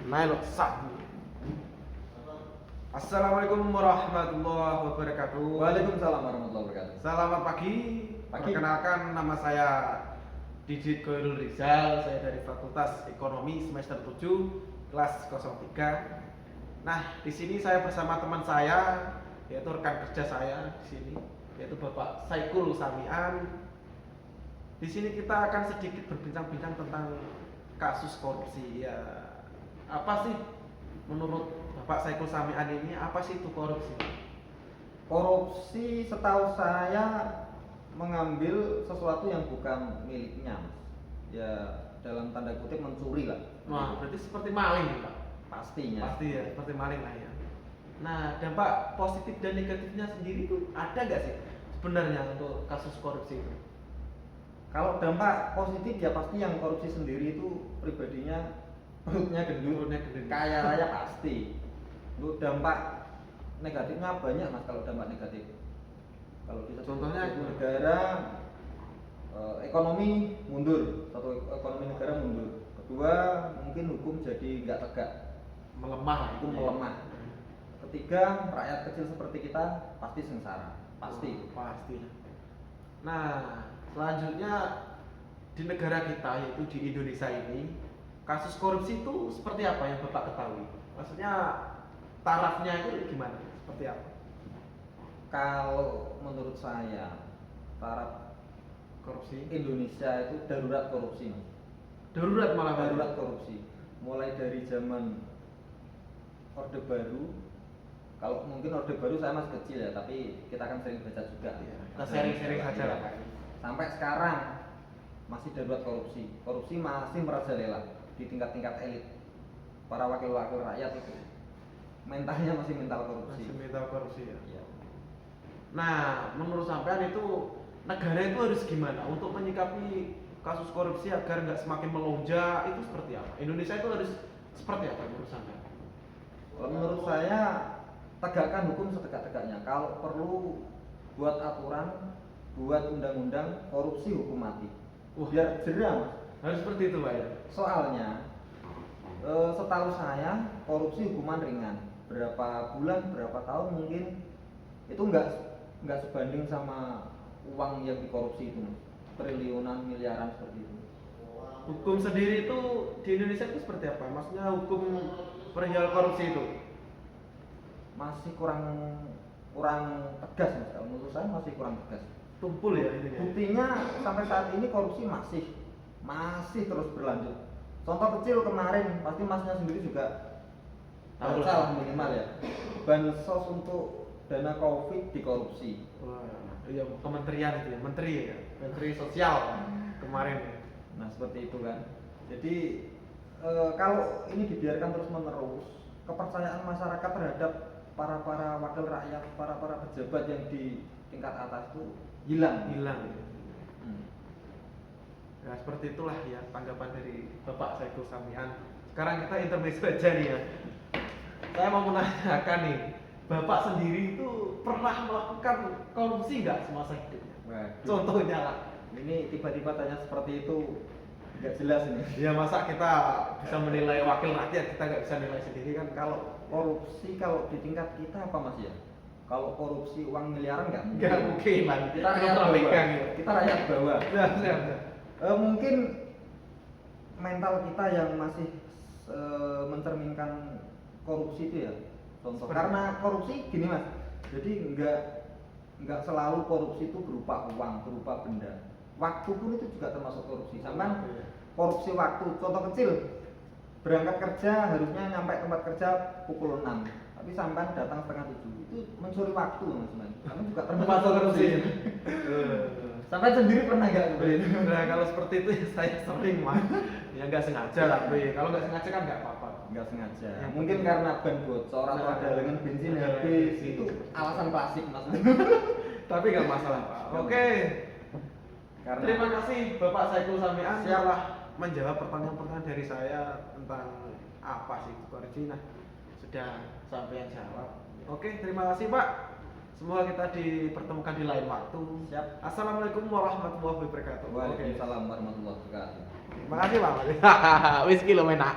Melo sabu. Assalamualaikum warahmatullahi wabarakatuh. Waalaikumsalam warahmatullahi wabarakatuh. Selamat pagi. Pagi. Perkenalkan, nama saya Didit Khairul Rizal. Saya dari Fakultas Ekonomi semester 7 kelas 03. Nah, di sini saya bersama teman saya, yaitu rekan kerja saya di sini, yaitu Bapak Saikul Samian. Di sini kita akan sedikit berbincang-bincang tentang kasus korupsi. Ya, apa sih menurut Bapak Saikul Samian ini, apa sih itu korupsi? Korupsi setahu saya mengambil sesuatu yang bukan miliknya, Mas. Ya, dalam tanda kutip mencuri lah. Nah, berarti seperti maling, Pak. Pastinya. Pasti ya, seperti maling lah ya. Nah, dampak positif dan negatifnya sendiri itu ada nggak sih sebenarnya untuk kasus korupsi itu? Kalau dampak positif ya pasti yang korupsi sendiri itu pribadinya perutnya gendut, kaya raya pasti. Untuk dampak negatifnya banyak, Mas. Kalau dampak negatif, kalau kita Contohnya negara ekonomi mundur, satu ekonomi negara mundur. Kedua, mungkin hukum jadi nggak tegak, melemah, hukum melemah. Ketiga, rakyat kecil seperti kita pasti sengsara, pasti. Pasti. Nah, selanjutnya di negara kita, yaitu di Indonesia ini, kasus korupsi itu seperti apa yang Bapak ketahui? Maksudnya tarafnya itu gimana? Seperti apa? Kalau menurut saya, taraf Korupsi? Indonesia itu darurat korupsi, Mas. Darurat malah Darurat korupsi. Mulai dari zaman Orde Baru. Kalau mungkin Orde Baru saya masih kecil ya, tapi kita kan sering baca juga. Ya, kita sering-sering saja lah, Pak. Sampai sekarang masih darurat korupsi. Korupsi masih merajalela di tingkat-tingkat elit. Para wakil-wakil rakyat itu mentalnya masih mental korupsi. Masih mental korupsi ya. Iya. Nah, menurut sampean itu negara itu harus gimana untuk menyikapi kasus korupsi agar nggak semakin melonjak, itu seperti apa? Indonesia itu harus seperti apa menurut sampean? Kalau menurut saya, tegakkan hukum setegak-tegaknya. Kalau perlu buat aturan, buat undang-undang, korupsi hukum mati. Biar jerah, Mas. Harus seperti itu, Pak ya. Soalnya setahu saya korupsi hukuman ringan. Berapa bulan, berapa tahun mungkin itu nggak sebanding sama uang yang dikorupsi itu, Mas. Triliunan, miliaran seperti itu. Hukum sendiri itu di Indonesia itu seperti apa? Maksudnya hukum perihal korupsi itu? Masih kurang tegas, Mas. Kalau menurut saya masih kurang tegas. Tumpul ya ini ya. Buktinya sampai saat ini korupsi masih terus berlanjut. Contoh kecil kemarin, pasti Masnya sendiri juga Tahu baca lah lah. minimal ya. Bansos untuk dana Covid dikorupsi. Wah, iya, kementerian itu ya, menteri sosial kemarin ya. Nah, seperti itu kan. Jadi kalau ini dibiarkan terus menerus, kepercayaan masyarakat terhadap para wakil rakyat, para pejabat yang di tingkat atas itu hilang. Ya, seperti itulah ya tanggapan dari Bapak Saikul Samian. Sekarang kita intermezzo aja nih ya. Saya mau menanyakan nih, Bapak sendiri itu pernah melakukan korupsi nggak semasa hidupnya? Waduh. Contohnya lah. Ini tiba-tiba tanya seperti itu, nggak jelas ini. Ya masa kita bisa menilai wakil rakyat, kita nggak bisa nilai sendiri kan? Kalau Korupsi kalau di tingkat kita apa, Mas ya? Kalau korupsi uang miliaran nggak mungkin. nggak mungkin lah. Kita rakyat Pernah bawah. pegang ya. Kita rakyat bawah. Ya. Mungkin mental kita yang masih mencerminkan korupsi itu ya. Contoh. Karena korupsi gini, Mas. Jadi nggak selalu korupsi itu berupa uang, berupa benda. Waktu pun itu juga termasuk korupsi. Sampai korupsi waktu. Contoh kecil, berangkat kerja harusnya nyampe tempat kerja pukul 6, tapi sampai datang setengah 7. Itu mencuri waktu, Mas. Kamu juga termasuk korupsi. Sampai sendiri pernah nggak seperti itu? Nah, kalau seperti itu ya saya sering mah. Ya nggak sengaja lah, Be. Kalau nggak sengaja kan nggak apa-apa. Nggak sengaja. Yang Mungkin penting- karena ban bocor atau Nah, ada lengan bensin nah, habis. bensin. Itu alasan klasik, Mas. Tapi nggak masalah, Pak. Oke. Karena Terima kasih Bapak Saikul Samian Siap. telah menjawab pertanyaan-pertanyaan dari saya tentang apa sih itu korupsi. Nah, sudah sampai jawab. Oke, terima kasih Pak. Semoga kita dipertemukan di lain waktu. Siap. Assalamualaikum warahmatullahi wabarakatuh. Oke. Waalaikumsalam warahmatullahi wabarakatuh. Terima kasih Pak. Wis ki lho menak.